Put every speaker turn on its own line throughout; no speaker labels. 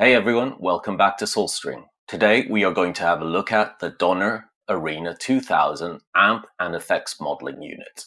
Hey everyone, welcome back to SoulString. Today we are going to have a look at the Donner Arena 2000 amp and effects modeling unit.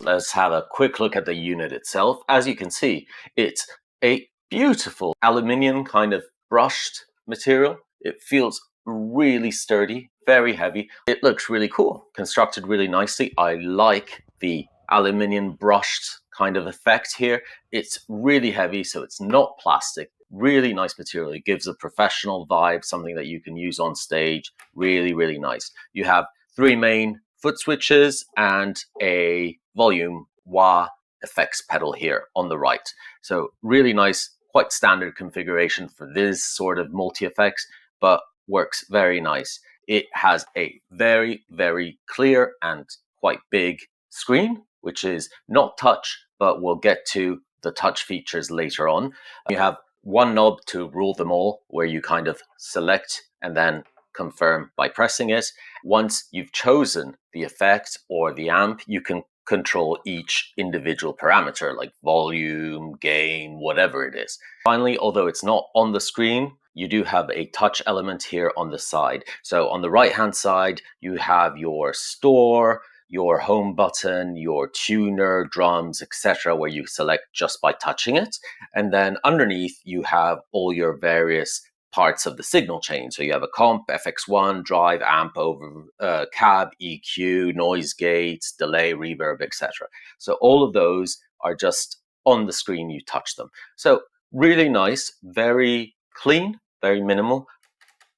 Let's have a quick look at the unit itself. As you can see, it's a beautiful aluminium kind of brushed material. It feels really sturdy, very heavy. It looks really cool, constructed really nicely. I like the aluminium brushed kind of effect here. It's really heavy, so it's not plastic. Really nice material. It gives a professional vibe, something that you can use on stage. Really, really nice. You have three main foot switches and a volume wah effects pedal here on the right. So really nice, quite standard configuration for this sort of multi-effects, but works very nice. It has a very, very clear and quite big screen, which is not touch, but we'll get to the touch features later on. You have one knob to rule them all, where you kind of select and then confirm by pressing it. Once you've chosen the effect or the amp, you can control each individual parameter like volume, gain, whatever it is. Finally, although it's not on the screen, you do have a touch element here on the side. So on the right hand side, you have your store, your home button, your tuner, drums, etc., where you select just by touching it. And then underneath, you have all your various parts of the signal chain. So you have a comp, FX1, drive, amp, over, cab, EQ, noise gates, delay, reverb, etc. So all of those are just on the screen, you touch them. So really nice, very clean, very minimal.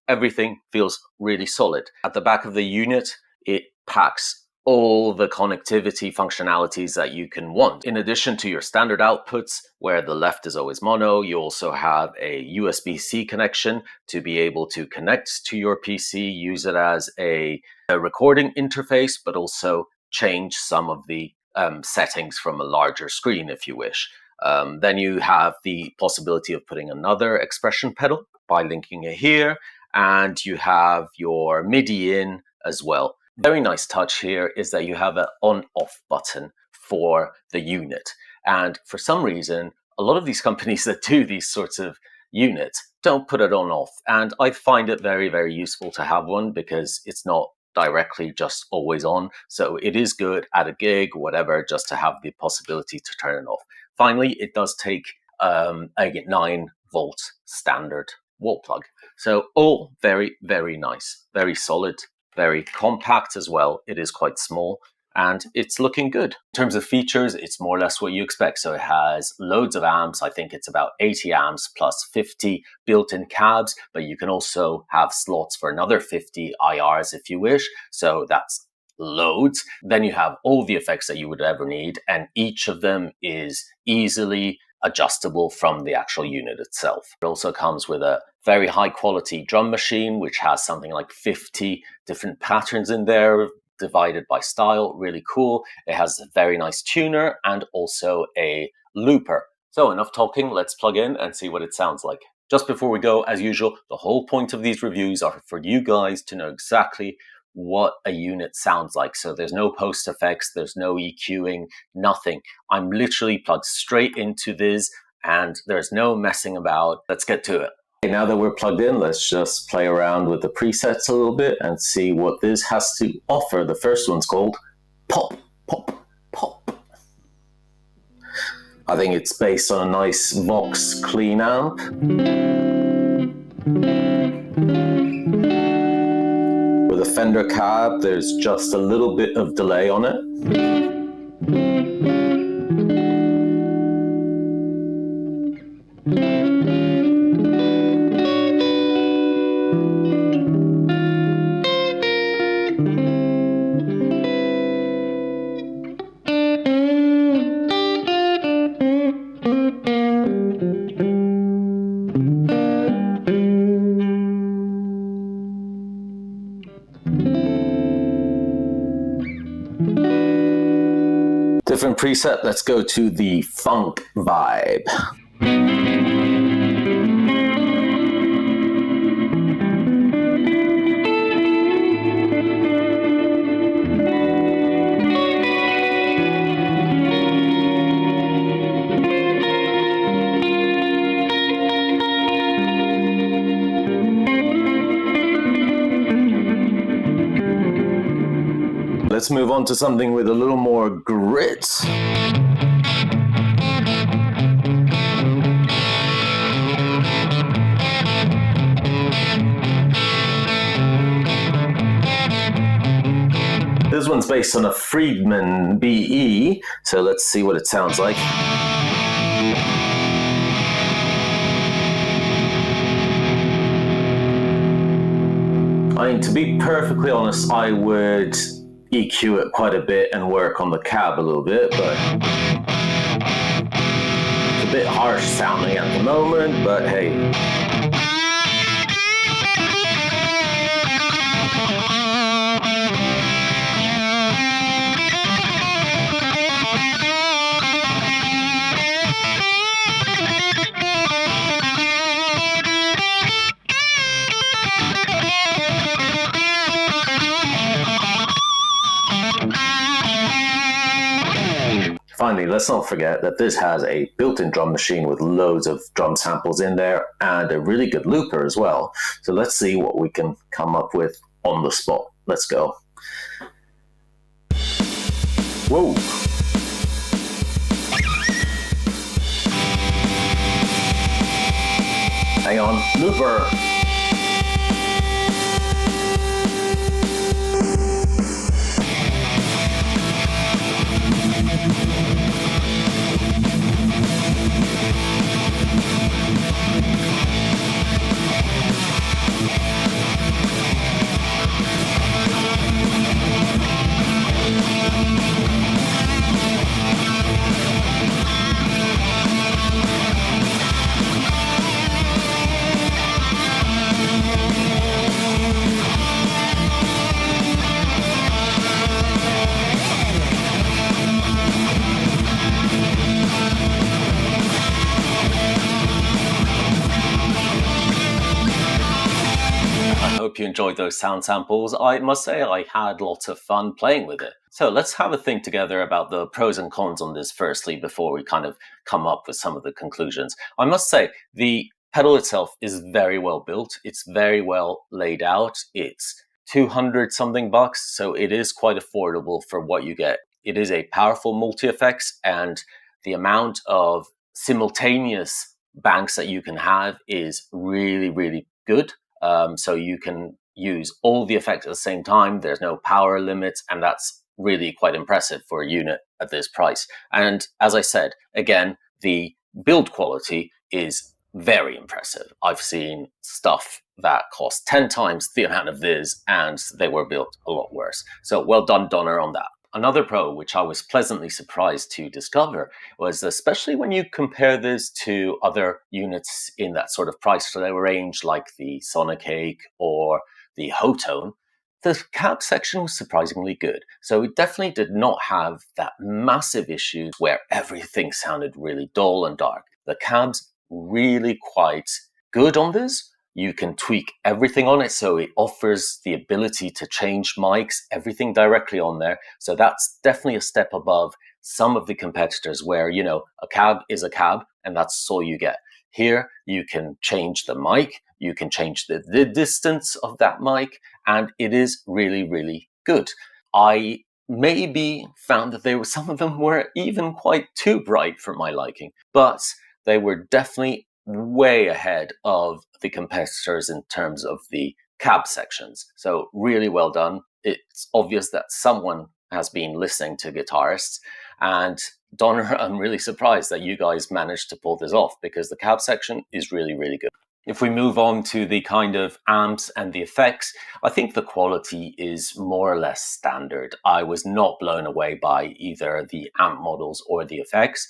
Everything feels really solid. At the back of the unit, it packs all the connectivity functionalities that you can want. In addition to your standard outputs, where the left is always mono, you also have a USB-C connection to be able to connect to your PC, use it as a recording interface, but also change some of the settings from a larger screen if you wish. Then you have the possibility of putting another expression pedal by linking it here, and you have your MIDI in as well. Very nice touch here is that you have an on-off button for the unit. And for some reason, a lot of these companies that do these sorts of units don't put it on-off. And I find it very, very useful to have one because it's not directly just always on. So it is good at a gig, whatever, just to have the possibility to turn it off. Finally, it does take a 9-volt standard wall plug. So all very, very nice, very solid. Very compact as well. It is quite small and it's looking good. In terms of features, it's more or less what you expect. So it has loads of amps. I think it's about 80 amps plus 50 built-in cabs, but you can also have slots for another 50 IRs if you wish. So that's loads. Then you have all the effects that you would ever need, and each of them is easily adjustable from the actual unit itself. It also comes with a very high quality drum machine, which has something like 50 different patterns in there, divided by style. Really cool. It has a very nice tuner and also a looper. So enough talking, let's plug in and see what it sounds like. Just before we go, as usual, the whole point of these reviews are for you guys to know exactly what a unit sounds like. So there's no post effects, there's no EQing, nothing. I'm literally plugged straight into this and there's no messing about. Let's get to it. Okay, now that we're plugged in, let's just play around with the presets a little bit and see what this has to offer. The first one's called Pop, Pop, Pop. I think it's based on a nice Vox clean amp. With a Fender cab, there's just a little bit of delay on it. Different preset, let's go to the funk vibe. let's move on to something with a little more grit. This one's based on a Friedman BE, so let's see what it sounds like. I mean, to be perfectly honest, I would EQ it quite a bit and work on the cab a little bit, but it's a bit harsh sounding at the moment, but hey. Finally, let's not forget that this has a built-in drum machine with loads of drum samples in there and a really good looper as well. So let's see what we can come up with on the spot. Let's go. Whoa. Hang on, looper. I hope you enjoyed those sound samples. I must say I had lots of fun playing with it. So let's have a think together about the pros and cons on this firstly before we kind of come up with some of the conclusions. I must say the pedal itself is very well built. It's very well laid out. It's 200 something bucks, so it is quite affordable for what you get. It is a powerful multi-effects, and the amount of simultaneous banks that you can have is really, really good. So you can use all the effects at the same time. There's no power limits, and that's really quite impressive for a unit at this price. And as I said, again, the build quality is very impressive. I've seen stuff that cost 10 times the amount of this, and they were built a lot worse. So well done, Donner, on that. Another pro, which I was pleasantly surprised to discover, was especially when you compare this to other units in that sort of price range, like the Sonic Cake or the Hotone, the cab section was surprisingly good. So it definitely did not have that massive issue where everything sounded really dull and dark. The cab's really quite good on this. You can tweak everything on it, so it offers the ability to change mics, everything directly on there. So that's definitely a step above some of the competitors where, you know, a cab is a cab and that's all you get. Here, you can change the mic, you can change the distance of that mic, and it is really, really good. I maybe found that some of them were even quite too bright for my liking, but they were definitely way ahead of the competitors in terms of the cab sections. So really well done. It's obvious that someone has been listening to guitarists, and Donner, I'm really surprised that you guys managed to pull this off, because the cab section is really, really good. If we move on to the kind of amps and the effects, I think the quality is more or less standard. I was not blown away by either the amp models or the effects.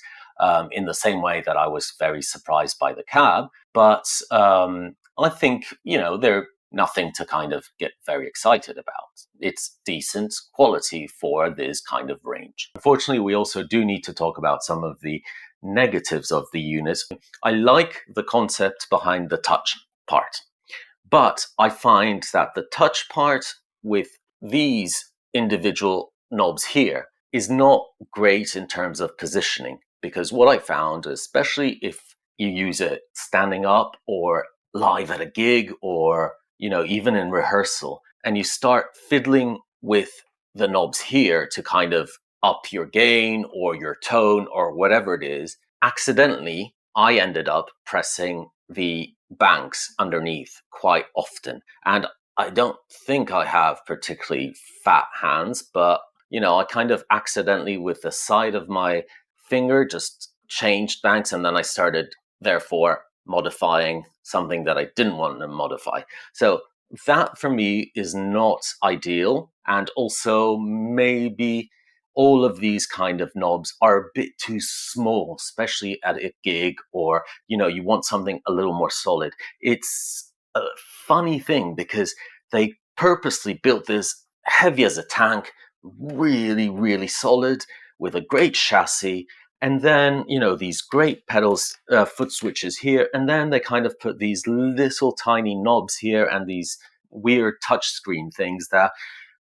In the same way that I was very surprised by the cab. But I think, you know, they're nothing to kind of get very excited about. It's decent quality for this kind of range. Unfortunately, we also do need to talk about some of the negatives of the unit. I like the concept behind the touch part, but I find that the touch part with these individual knobs here is not great in terms of positioning. Because what I found, especially if you use it standing up or live at a gig or, you know, even in rehearsal, and you start fiddling with the knobs here to kind of up your gain or your tone or whatever it is, accidentally, I ended up pressing the banks underneath quite often. And I don't think I have particularly fat hands, but I kind of accidentally with the side of my finger just changed banks, and then I started therefore modifying something that I didn't want to modify. So that for me is not ideal. And also maybe all of these kind of knobs are a bit too small, especially at a gig, or you want something a little more solid. It's a funny thing because they purposely built this heavy as a tank, really, really solid, with a great chassis. And then, these great pedals, foot switches here. And then they kind of put these little tiny knobs here and these weird touchscreen things that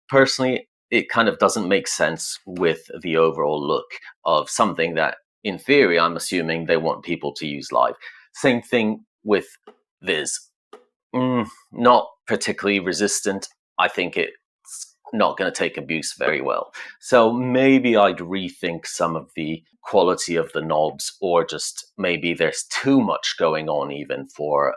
personally, it kind of doesn't make sense with the overall look of something that, in theory, I'm assuming they want people to use live. Same thing with this. Not particularly resistant. I think it's not going to take abuse very well. So maybe I'd rethink some of the quality of the knobs, or just maybe there's too much going on even for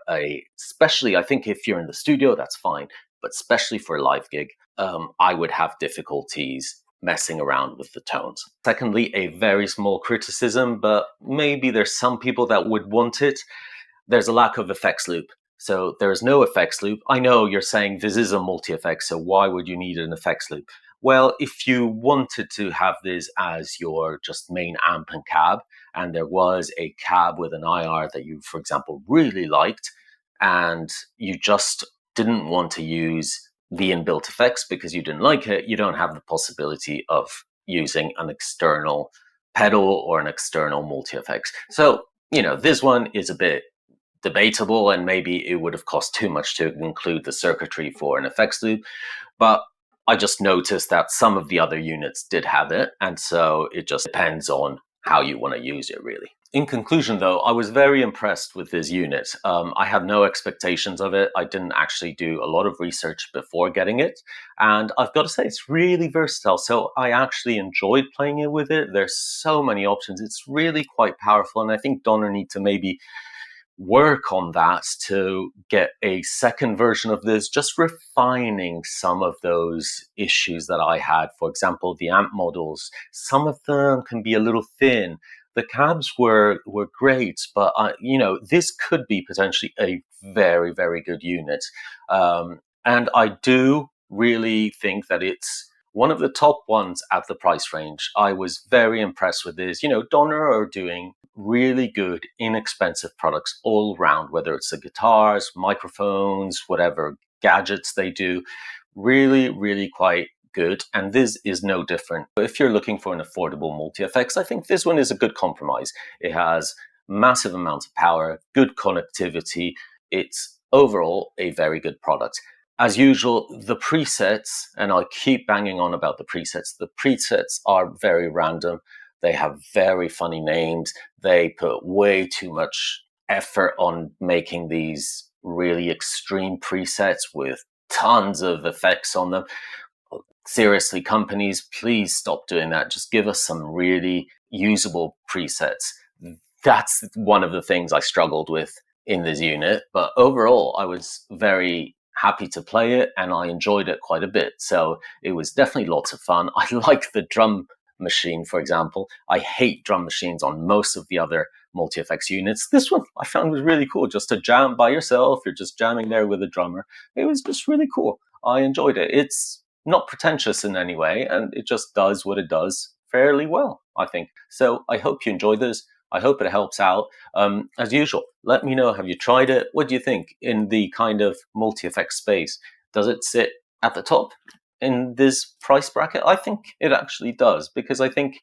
especially I think if you're in the studio, that's fine. But especially for a live gig, I would have difficulties messing around with the tones. Secondly, a very small criticism, but maybe there's some people that would want it. There's a lack of effects loop. So there is no effects loop. I know you're saying this is a multi-effects, so why would you need an effects loop? Well, if you wanted to have this as your just main amp and cab, and there was a cab with an IR that you, for example, really liked, and you just didn't want to use the inbuilt effects because you didn't like it, you don't have the possibility of using an external pedal or an external multi-effects. So, this one is a bit debatable, and maybe it would have cost too much to include the circuitry for an effects loop. But I just noticed that some of the other units did have it, and so it just depends on how you want to use it, really. In conclusion, though, I was very impressed with this unit. I had no expectations of it. I didn't actually do a lot of research before getting it. And I've got to say, it's really versatile. So I actually enjoyed playing it with it. There's so many options. It's really quite powerful. And I think Donner need to maybe work on that to get a second version of this, just refining some of those issues that I had. For example, the amp models, some of them can be a little thin. The cabs were great, but this could be potentially a very, very good unit. And I do really think that it's one of the top ones at the price range. I was very impressed with this. Donner are doing really good, inexpensive products all around, whether it's the guitars, microphones, whatever gadgets they do. Really, really quite good. And this is no different. If you're looking for an affordable multi-effects, I think this one is a good compromise. It has massive amounts of power, good connectivity. It's overall a very good product. As usual, the presets, and I keep banging on about the presets are very random. They have very funny names. They put way too much effort on making these really extreme presets with tons of effects on them. Seriously, companies, please stop doing that. Just give us some really usable presets. That's one of the things I struggled with in this unit. But overall, I was very happy to play it, and I enjoyed it quite a bit. So it was definitely lots of fun. I like the drum machine, for example. I hate drum machines on most of the other multi-effects units. This one I found was really cool, just to jam by yourself. You're just jamming there with a drummer. It was just really cool. I enjoyed it. It's not pretentious in any way, and it just does what it does fairly well, I think. So I hope you enjoy this. I hope it helps out. As usual, let me know, have you tried it? What do you think in the kind of multi-effects space? Does it sit at the top in this price bracket? I think it actually does, because I think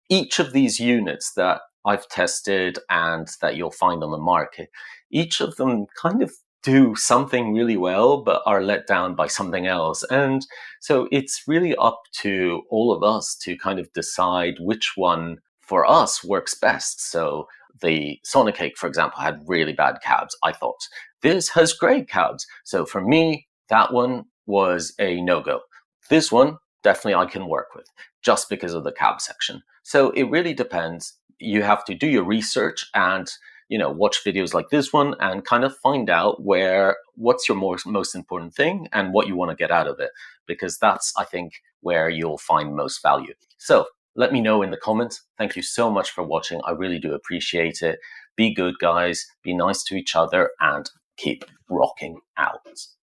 each of these units that I've tested and that you'll find on the market, each of them kind of do something really well, but are let down by something else. And so it's really up to all of us to kind of decide which one for us works best. So the Sonic Cake, for example, had really bad cabs, I thought. This has great cabs. So for me, that one was a no-go. This one definitely I can work with just because of the cab section. So it really depends. You have to do your research and watch videos like this one and kind of find out what's your most important thing and what you want to get out of it, because that's, I think, where you'll find most value. So let me know in the comments. Thank you so much for watching. I really do appreciate it. Be good, guys. Be nice to each other and keep rocking out.